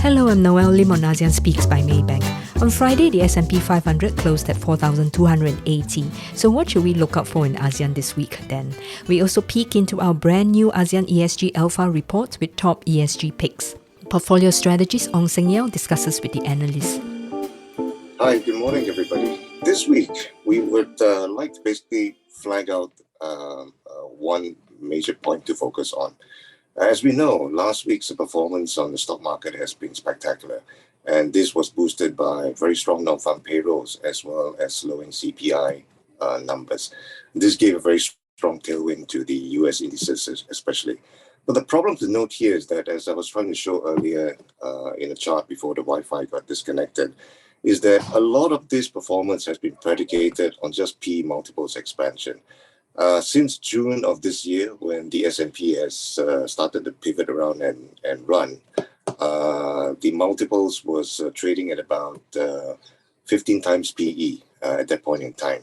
Hello, I'm Noelle Lim on ASEAN Speaks by Maybank. On Friday, the S&P 500 closed at 4,280. So what should we look out for in ASEAN this week then? We also peek into our brand new ASEAN ESG Alpha report with top ESG picks. Portfolio strategist Seng Yeow discusses with the analysts. Hi, good morning, everybody. This week, we would like to basically flag out one major point to focus on. As we know, last week's performance on the stock market has been spectacular, and this was boosted by very strong non-farm payrolls as well as slowing CPI numbers. This gave a very strong tailwind to the US indices especially. But the problem to note here is that, as I was trying to show earlier in a chart before the Wi-Fi got disconnected, is that a lot of this performance has been predicated on just P multiples expansion. Since June of this year, when the S&P has started to pivot around and run, the multiples was trading at about 15 times PE at that point in time.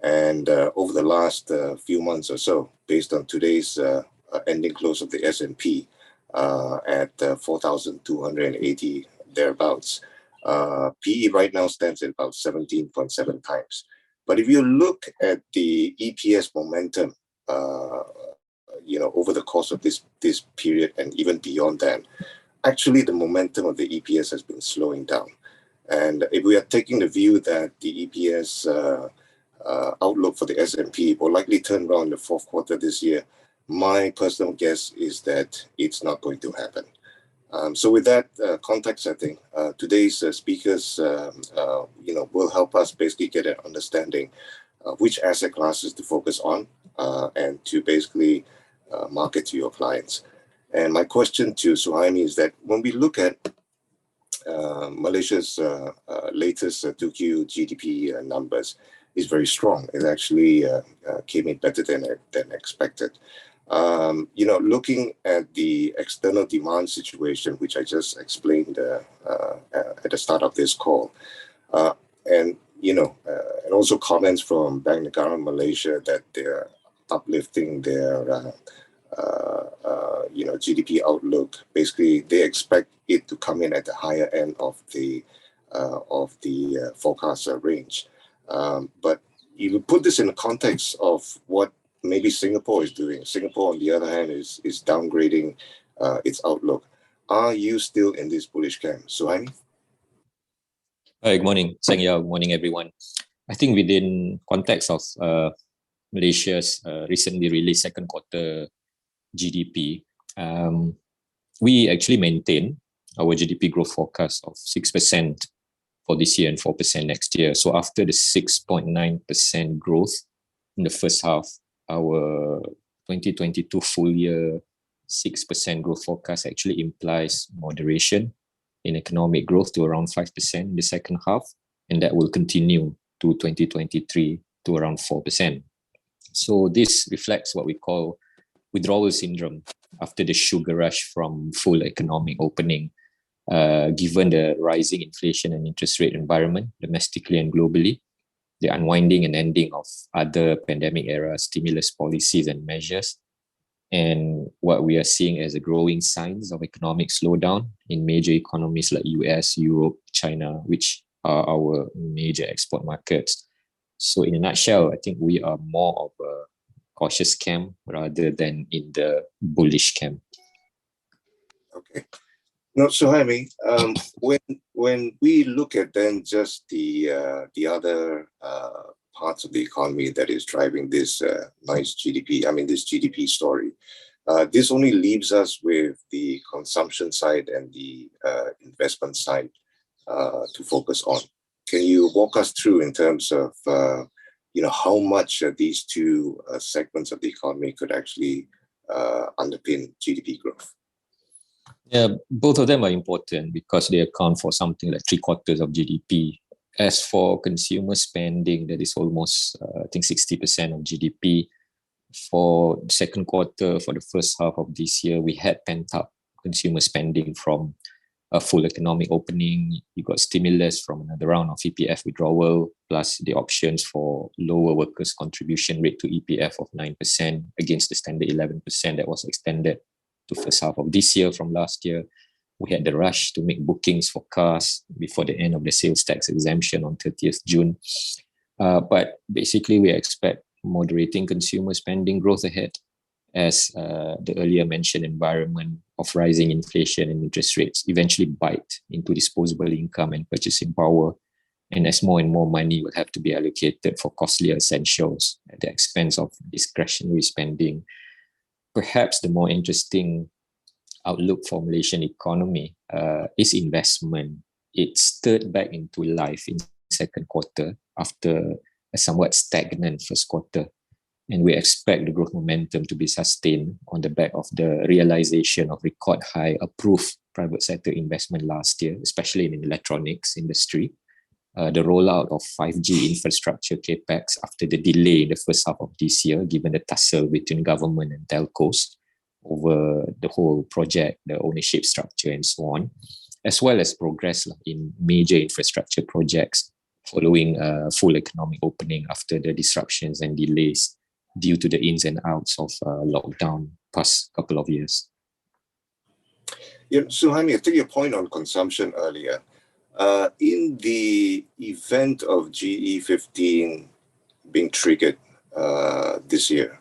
And over the last few months or so, based on today's ending close of the S&P at 4,280 thereabouts, PE right now stands at about 17.7 times. But if you look at the EPS momentum, over the course of this period and even beyond that, actually the momentum of the EPS has been slowing down. And if we are taking the view that the EPS outlook for the S&P will likely turn around in the fourth quarter this year, my personal guess is that it's not going to happen. So with that context setting, today's speakers, will help us basically get an understanding of which asset classes to focus on and to basically market to your clients. And my question to Suhaimi is that when we look at Malaysia's latest 2Q GDP numbers, is very strong. It actually came in better than expected. Looking at the external demand situation, which I just explained at the start of this call, and also comments from Bank Negara Malaysia that they're uplifting their GDP outlook. Basically, they expect it to come in at the higher end of the forecast range. But you put this in the context of what maybe Singapore is doing. Singapore, on the other hand, is downgrading its outlook. Are you still in this bullish camp? Suhaimi? Hi, good morning. Seng Yeow. Good morning, everyone. I think within context of Malaysia's recently released second quarter GDP, we actually maintain our GDP growth forecast of 6% for this year and 4% next year. So after the 6.9% growth in the first half, our 2022 full year 6% growth forecast actually implies moderation in economic growth to around 5% in the second half, and that will continue to 2023 to around 4%. So this reflects what we call withdrawal syndrome after the sugar rush from full economic opening, given the rising inflation and interest rate environment domestically and globally, the unwinding and ending of other pandemic era stimulus policies and measures, and what we are seeing as a growing signs of economic slowdown in major economies like US, Europe, China, which are our major export markets. So in a nutshell, I think we are more of a cautious camp rather than in the bullish camp. Okay. No, Suhaimi, when we look at then just the other parts of the economy that is driving this nice GDP, this GDP story, this only leaves us with the consumption side and the investment side to focus on. Can you walk us through in terms of how much these two segments of the economy could actually underpin GDP growth? Yeah, both of them are important because they account for something like 3/4 of GDP. As for consumer spending, that is almost, 60% of GDP. For the second quarter, for the first half of this year, we had pent up consumer spending from a full economic opening. You got stimulus from another round of EPF withdrawal, plus the options for lower workers' contribution rate to EPF of 9% against the standard 11% that was extended to first half of this year from last year. we had the rush to make bookings for cars before the end of the sales tax exemption on 30th June. But basically, we expect moderating consumer spending growth ahead as the earlier mentioned environment of rising inflation and interest rates eventually bite into disposable income and purchasing power. And as more and more money will have to be allocated for costlier essentials at the expense of discretionary spending, perhaps the more interesting outlook for Malaysian economy is investment. It stirred back into life in second quarter after a somewhat stagnant first quarter. And we expect the growth momentum to be sustained on the back of the realization of record high approved private sector investment last year, especially in the electronics industry. The rollout of 5G infrastructure capex after the delay in the first half of this year, given the tussle between government and telcos over the whole project, the ownership structure and so on, as well as progress in major infrastructure projects following full economic opening after the disruptions and delays due to the ins and outs of lockdown past couple of years. Yeah, Suhaimi, I take your point on consumption earlier. In the event of GE15 being triggered this year,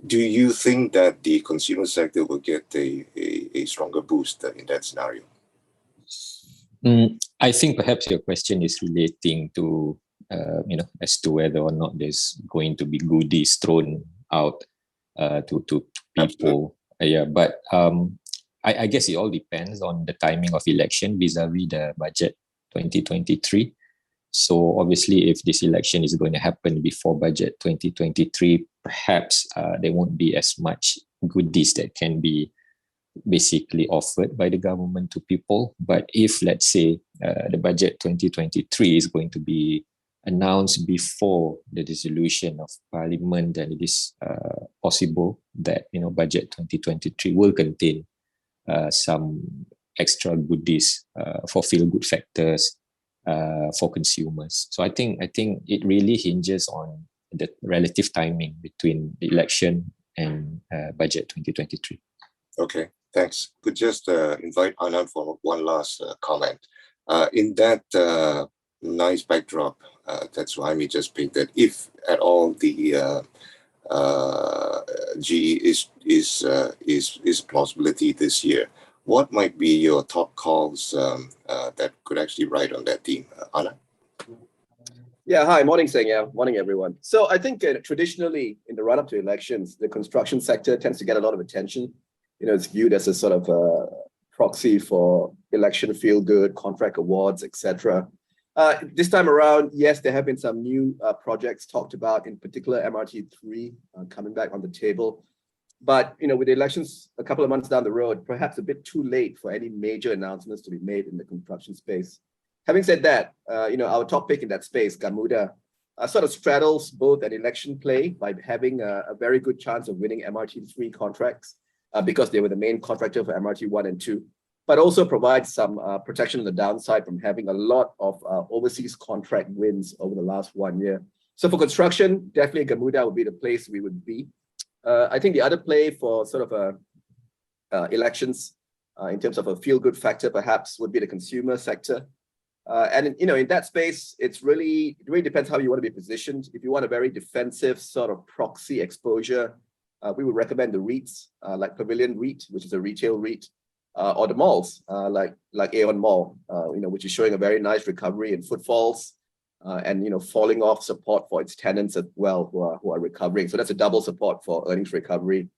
do you think that the consumer sector will get a stronger boost in that scenario? I think perhaps your question is relating to, as to whether or not there's going to be goodies thrown out to people. But I guess it all depends on the timing of election vis-a-vis the budget 2023. So obviously, if this election is going to happen before budget 2023, perhaps there won't be as much goodies that can be basically offered by the government to people. But if, let's say, the budget 2023 is going to be announced before the dissolution of parliament, then it is possible that budget 2023 will contain some extra goodies for feel-good factors for consumers. So I think it really hinges on the relative timing between the election and budget 2023. Okay, thanks. Could just invite Anand for one last comment. In that nice backdrop that Suhaimi just painted, if at all the GE is a possibility this year, what might be your top calls that could actually ride on that theme? Anand? Yeah, hi, morning Seng, morning everyone. So I think traditionally in the run-up to elections, the construction sector tends to get a lot of attention. It's viewed as a sort of proxy for election feel-good, contract awards, etc. This time around, yes, there have been some new projects talked about, in particular MRT3 coming back on the table. But with the elections a couple of months down the road, perhaps a bit too late for any major announcements to be made in the construction space. Having said that, our top pick in that space, Gamuda, sort of straddles both an election play by having a very good chance of winning MRT3 contracts because they were the main contractor for MRT 1 and 2, but also provides some protection on the downside from having a lot of overseas contract wins over the last 1 year. So for construction, definitely Gamuda would be the place we would be. I think the other play for sort of elections in terms of a feel-good factor perhaps would be the consumer sector. And in that space, it really depends how you want to be positioned. If you want a very defensive sort of proxy exposure, we would recommend the REITs like Pavilion REIT, which is a retail REIT, or the malls like Aeon Mall, which is showing a very nice recovery in footfalls and falling off support for its tenants as well who are recovering. So that's a double support for earnings recovery.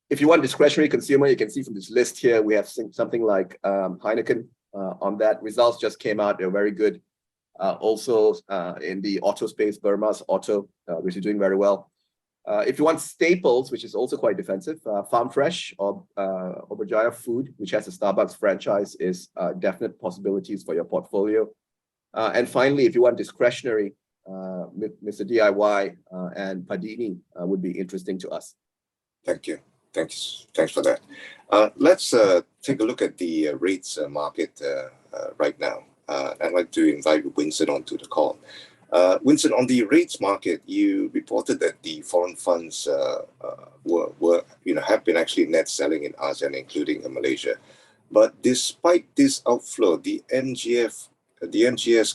If you want discretionary consumer, you can see from this list here, we have something like Heineken on that. Results just came out, they're very good. Also in the auto space, Burma's Auto, which is doing very well. If you want staples, which is also quite defensive, Farm Fresh or Berjaya Food, which has a Starbucks franchise, is definite possibilities for your portfolio. And finally, if you want discretionary, Mr. DIY and Padini would be interesting to us. Thank you. Thanks for that. Let's take a look at the rates market right now. I'd like to invite Winson onto the call. Winson, on the rates market, you reported that the foreign funds have been actually net selling in ASEAN, including Malaysia. But despite this outflow, the NGS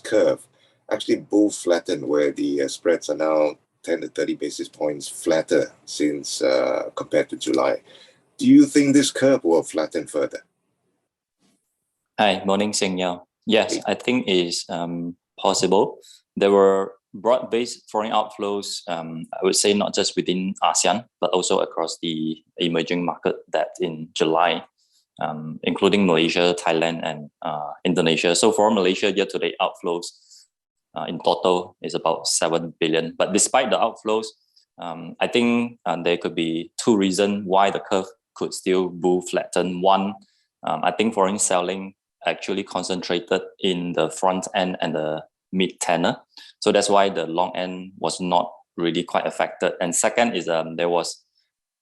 curve actually bull flattened, where the spreads are now 10 to 30 basis points flatter since compared to July. Do you think this curve will flatten further? Hi, morning, Seng Yeow. Yes, I think it is possible. There were broad-based foreign outflows, I would say not just within ASEAN, but also across the emerging market that in July, including Malaysia, Thailand, and Indonesia. So for Malaysia, year-to-date outflows in total is about 7 billion. But despite the outflows, I think there could be two reasons why the curve could still bull flatten. One, I think foreign selling actually concentrated in the front end and the mid tenor. So that's why the long end was not really quite affected. And second is there was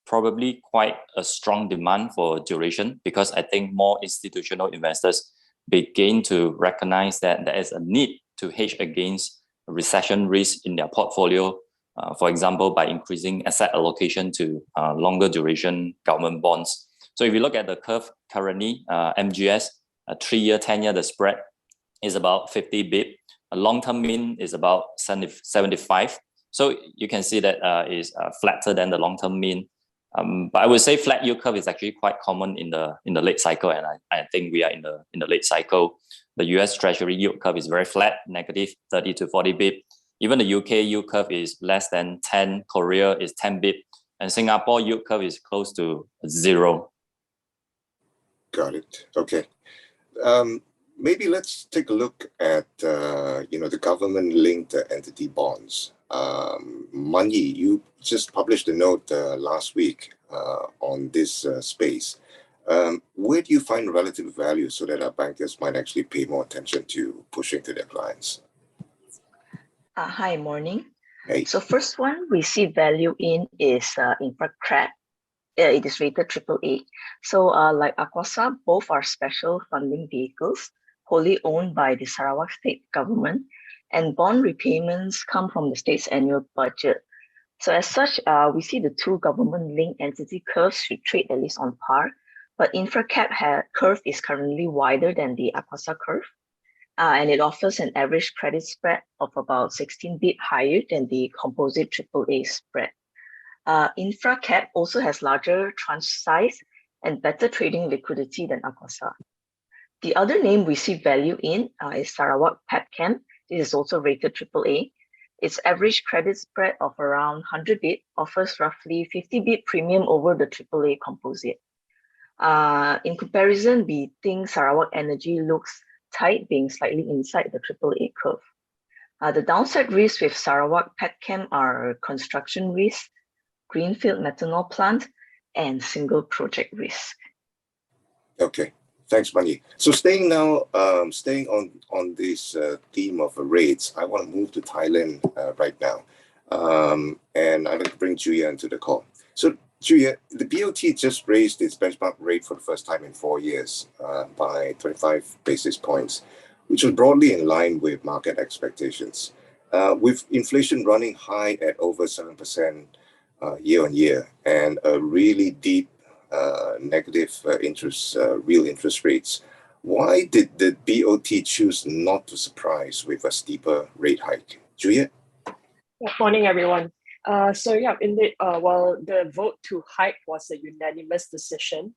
probably quite a strong demand for duration, because I think more institutional investors begin to recognize that there is a need to hedge against recession risk in their portfolio, for example, by increasing asset allocation to longer duration government bonds. So if you look at the curve currently, MGS, a 3-year, 10-year, the spread is about 50 bp. A long-term mean is about 75. So you can see that is flatter than the long-term mean. But I would say flat yield curve is actually quite common in the late cycle, and I think we are in the late cycle. The US Treasury yield curve is very flat, negative 30 to 40 bp. Even the UK yield curve is less than 10. Korea is 10 bp, and Singapore yield curve is close to 0. Got it. Okay. Maybe let's take a look at the government-linked entity bonds. Mun Yi, you just published a note last week on this space. Where do you find relative value so that our bankers might actually pay more attention to pushing to their clients? Hi, morning. Hey. So first one we see value in is InfraCred. It is rated AAA. So like Aquasa, both are special funding vehicles wholly owned by the Sarawak state government, and bond repayments come from the state's annual budget. So as such, we see the two government-linked entity curves should trade at least on par, but InfraCred curve is currently wider than the Aquasa curve, and it offers an average credit spread of about 16 bp higher than the composite AAA spread. InfraCred also has larger tranche size and better trading liquidity than Aquasa. The other name we see value in is Sarawak Petchem. This is also rated AAA. Its average credit spread of around 100 bp offers roughly 50 bp premium over the AAA composite. In comparison, we think Sarawak Energy looks tight, being slightly inside the AAA curve. The downside risks with Sarawak Petchem are construction risk, greenfield methanol plant, and single project risk. Okay, thanks, Mun Yi. So staying on this theme of rates, I want to move to Thailand right now, and I'd like to bring Julia into the call. So Julia, the BOT just raised its benchmark rate for the first time in 4 years by 25 basis points, which was broadly in line with market expectations. With inflation running high at over 7% year on year, and a really deep negative real interest rates, why did the BOT choose not to surprise with a steeper rate hike? Juliet? Morning, everyone. Indeed, while the vote to hike was a unanimous decision,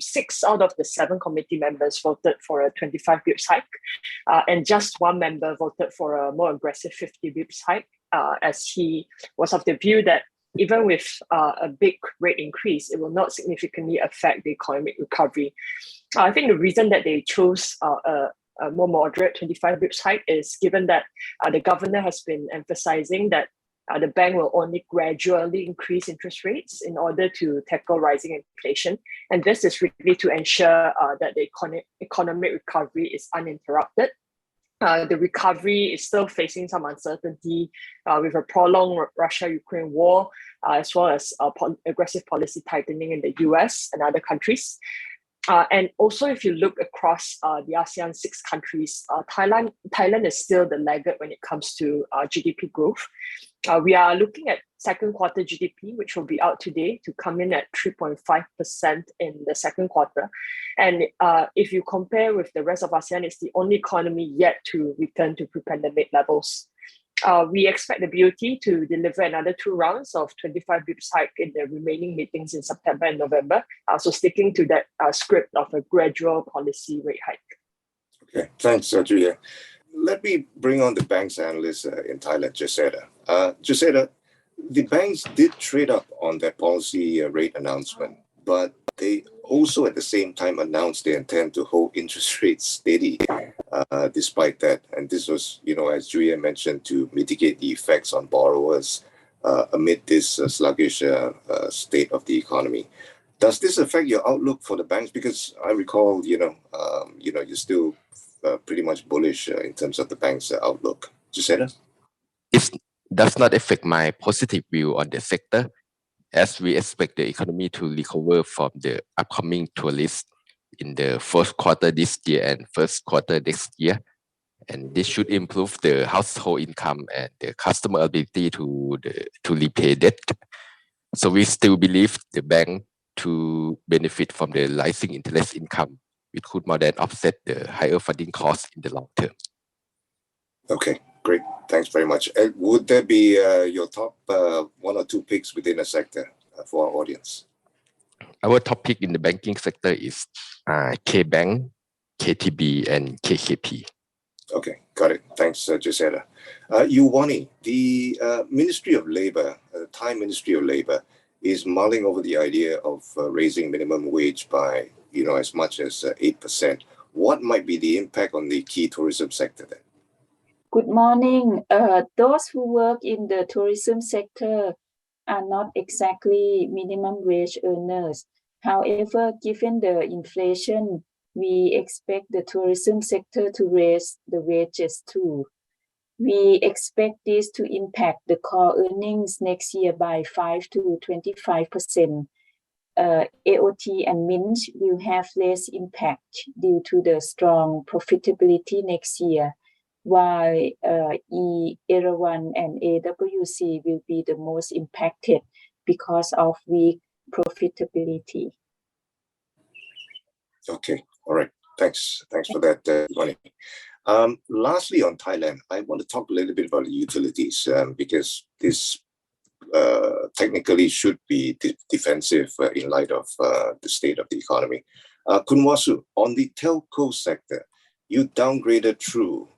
6 out of the 7 committee members voted for a 25 bps hike, and just 1 member voted for a more aggressive 50 bps hike, as he was of the view that even with a big rate increase, it will not significantly affect the economic recovery. I think the reason that they chose a more moderate 25 bps hike is given that the governor has been emphasizing that the bank will only gradually increase interest rates in order to tackle rising inflation. And this is really to ensure that the economic recovery is uninterrupted. The recovery is still facing some uncertainty with a prolonged Russia-Ukraine war, as well as aggressive policy tightening in the US and other countries. And also, if you look across the ASEAN 6 countries, Thailand is still the laggard when it comes to GDP growth. We are looking at second quarter GDP, which will be out today, to come in at 3.5% in the second quarter. And if you compare with the rest of ASEAN, it's the only economy yet to return to pre-pandemic levels. We expect the BOT to deliver another 2 rounds of 25 bips hike in the remaining meetings in September and November, so sticking to that script of a gradual policy rate hike. Okay, thanks, Julia. Let me bring on the bank's analyst in Thailand, Jesada. Jesada, the banks did trade up on their policy rate announcement, but they also at the same time announced they intend to hold interest rates steady despite that. And this was, as Julia mentioned, to mitigate the effects on borrowers amid this sluggish state of the economy. Does this affect your outlook for the banks? Because I recall, you're still pretty much bullish in terms of the bank's outlook. Jesada? It does not affect my positive view on the sector, as we expect the economy to recover from the upcoming tourists in the first quarter this year and first quarter next year. And this should improve the household income and the customer ability to repay debt. So we still believe the bank to benefit from the rising interest income, which could more than offset the higher funding costs in the long term. Okay, great. Thanks very much. Would there be your top 1 or 2 picks within the sector for our audience? Our top pick in the banking sector is K-Bank, KTB, and KKP. Okay, got it. Thanks, Jesada. Yuwanee, the Ministry of Labour, the Thai Ministry of Labour, is mulling over the idea of raising minimum wage by, as much as 8%. What might be the impact on the key tourism sector then? Good morning. Those who work in the tourism sector are not exactly minimum wage earners. However, given the inflation, we expect the tourism sector to raise the wages too. We expect this to impact the core earnings next year by 5 to 25%. AOT and Mint will have less impact due to the strong profitability next year, while E-Erawan and AWC will be the most impacted because of weak profitability. Okay, all right. Thanks for that, Yuwanee. Lastly, on Thailand, I want to talk a little bit about the utilities because this technically should be defensive in light of the state of the economy. Kun Wasu, on the telco sector, you downgraded True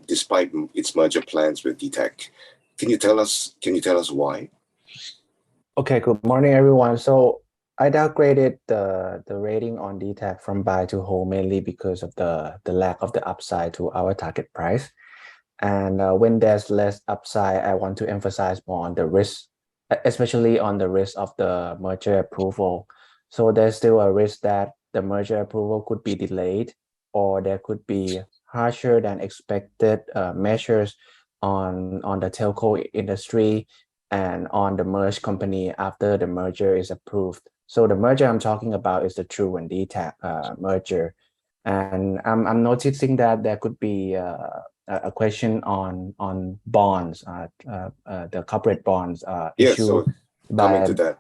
despite its merger plans with DTAC. Can you tell us why? Okay, good morning, everyone. So I downgraded the rating on DTAC from buy to hold mainly because of the lack of the upside to our target price. And when there's less upside, I want to emphasize more on the risk, especially on the risk of the merger approval. So there's still a risk that the merger approval could be delayed, or there could be harsher than expected measures on the telco industry and on the merged company after the merger is approved. So the merger I'm talking about is the True and DTAC merger. And I'm noticing that there could be a question on bonds, the corporate bonds issued so coming to that.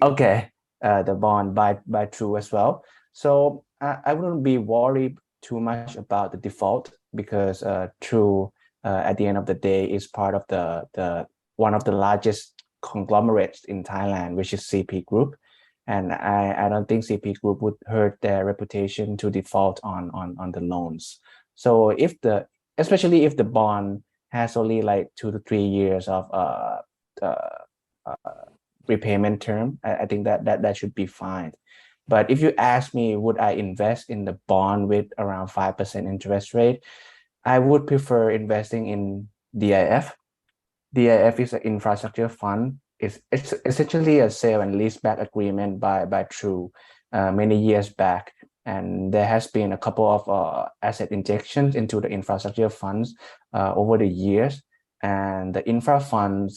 Okay, the bond by True as well. So I wouldn't be worried too much about the default because True at the end of the day is part of the one of the largest conglomerates in Thailand, which is CP Group. And I don't think CP Group would hurt their reputation to default on the loans. So especially if the bond has only like 2 to 3 years of repayment term, I think that should be fine. But if you ask me, would I invest in the bond with around 5% interest rate? I would prefer investing in DIF. DIF is an infrastructure fund. It's essentially a sale and leaseback agreement by True many years back. And there has been a couple of asset injections into the infrastructure funds over the years. And the infra fund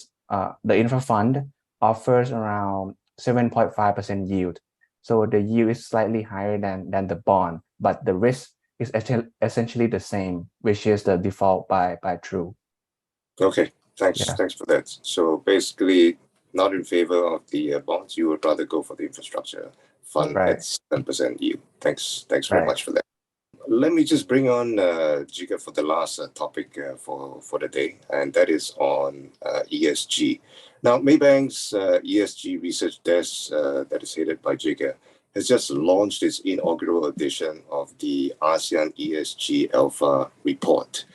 offers around 7.5% yield. So the yield is slightly higher than the bond, but the risk is essentially the same, which is the default by true. Okay, thanks. Yeah. Thanks for that. So basically, not in favor of the bonds. You would rather go for the infrastructure fund Right. at 7% yield. Thanks very Right. much for that. Let me just bring on Jigar for the last topic for the day, and that is on ESG. Now, Maybank's ESG research desk that is headed by Jigar has just launched its inaugural edition of the ASEAN ESG Alpha report.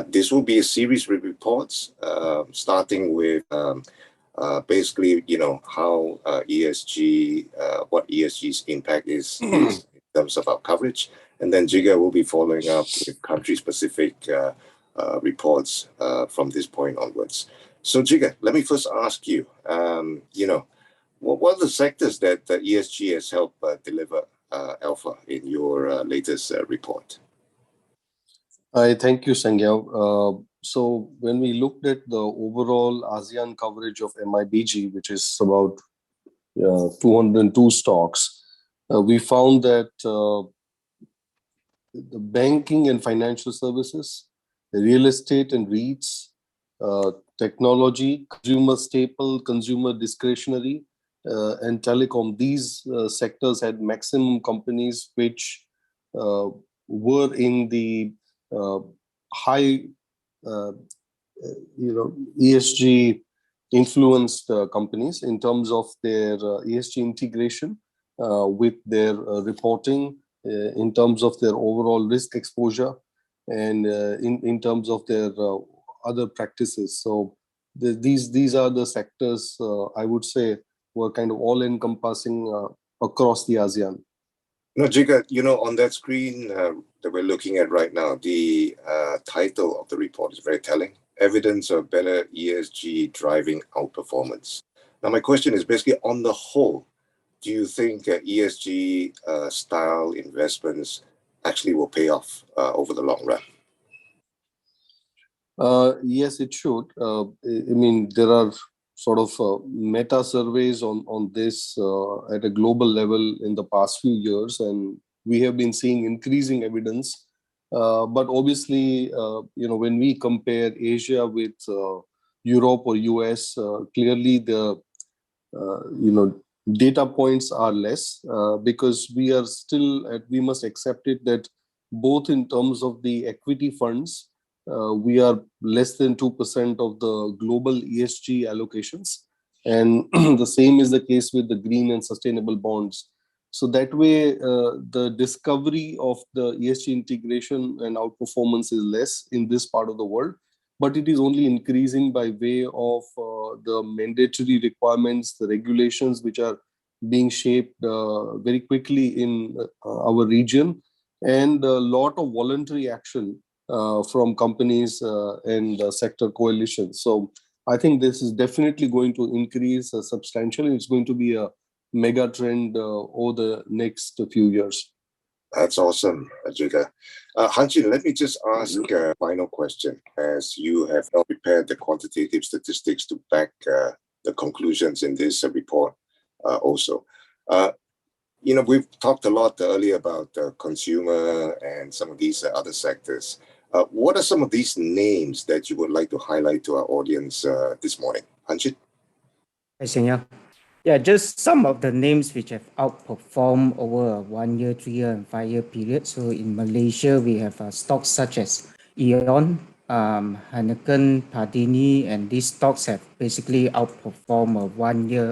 This will be a series of reports starting with basically, how ESG, what ESG's impact is in terms of our coverage. And then Jigar will be following up with country-specific reports from this point onwards. So Jigar, let me first ask you, what are the sectors that ESG has helped deliver alpha in your latest report? I thank you, Seng. So when we looked at the overall ASEAN coverage of MIBG, which is about 202 stocks, we found that the banking and financial services, real estate and REITs, technology, consumer staple, consumer discretionary, and telecom, these sectors had maximum companies which were in the high, ESG influenced companies in terms of their ESG integration with their reporting, in terms of their overall risk exposure, and in terms of their other practices. So these are the sectors I would say were kind of all encompassing across the ASEAN. No, Jigar, on that screen that we're looking at right now, the title of the report is very telling. Evidence of better ESG driving outperformance. Now, my question is basically on the whole, do you think ESG style investments actually will pay off over the long run? Yes, it should. There are sort of meta surveys on this at a global level in the past few years, and we have been seeing increasing evidence. But obviously, when we compare Asia with Europe or US, clearly the data points are less because we are still we must accept it that both in terms of the equity funds, we are less than 2% of the global ESG allocations. And the same is the case with the green and sustainable bonds. So that way, the discovery of the ESG integration and outperformance is less in this part of the world, but it is only increasing by way of the mandatory requirements, the regulations which are being shaped very quickly in our region, and a lot of voluntary action from companies and sector coalitions. So I think this is definitely going to increase substantially. It's going to be a mega trend over the next few years. That's awesome, Jigar. Hanchin, let me just ask a final question, as you have now prepared the quantitative statistics to back the conclusions in this report also. We've talked a lot earlier about consumer and some of these other sectors. What are some of these names that you would like to highlight to our audience this morning? Hanchin? Hi, Seng. Yeah, just some of the names which have outperformed over a 1 year, 3 year, and 5 year period. So in Malaysia, we have stocks such as Yeow, Heineken, Pardini, and these stocks have basically outperformed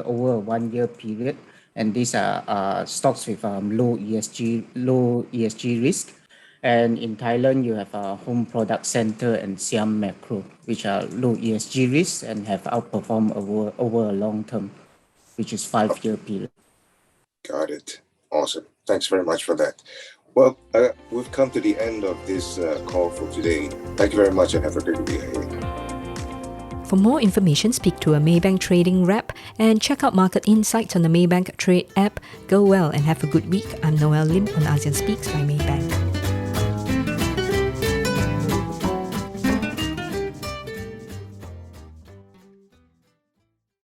over a 1 year period. And these are stocks with low ESG risk. And in Thailand, you have Home Product Center and Siam Macro, which are low ESG risks and have outperformed over a long term, which is 5 year period. Got it. Awesome. Thanks very much for that. Well, we've come to the end of this call for today. Thank you very much and have a great week ahead. For more information, speak to a Maybank trading rep and check out market insights on the Maybank Trade app. Go well and have a good week. I'm Noelle Lim on ASEAN Speaks by Maybank.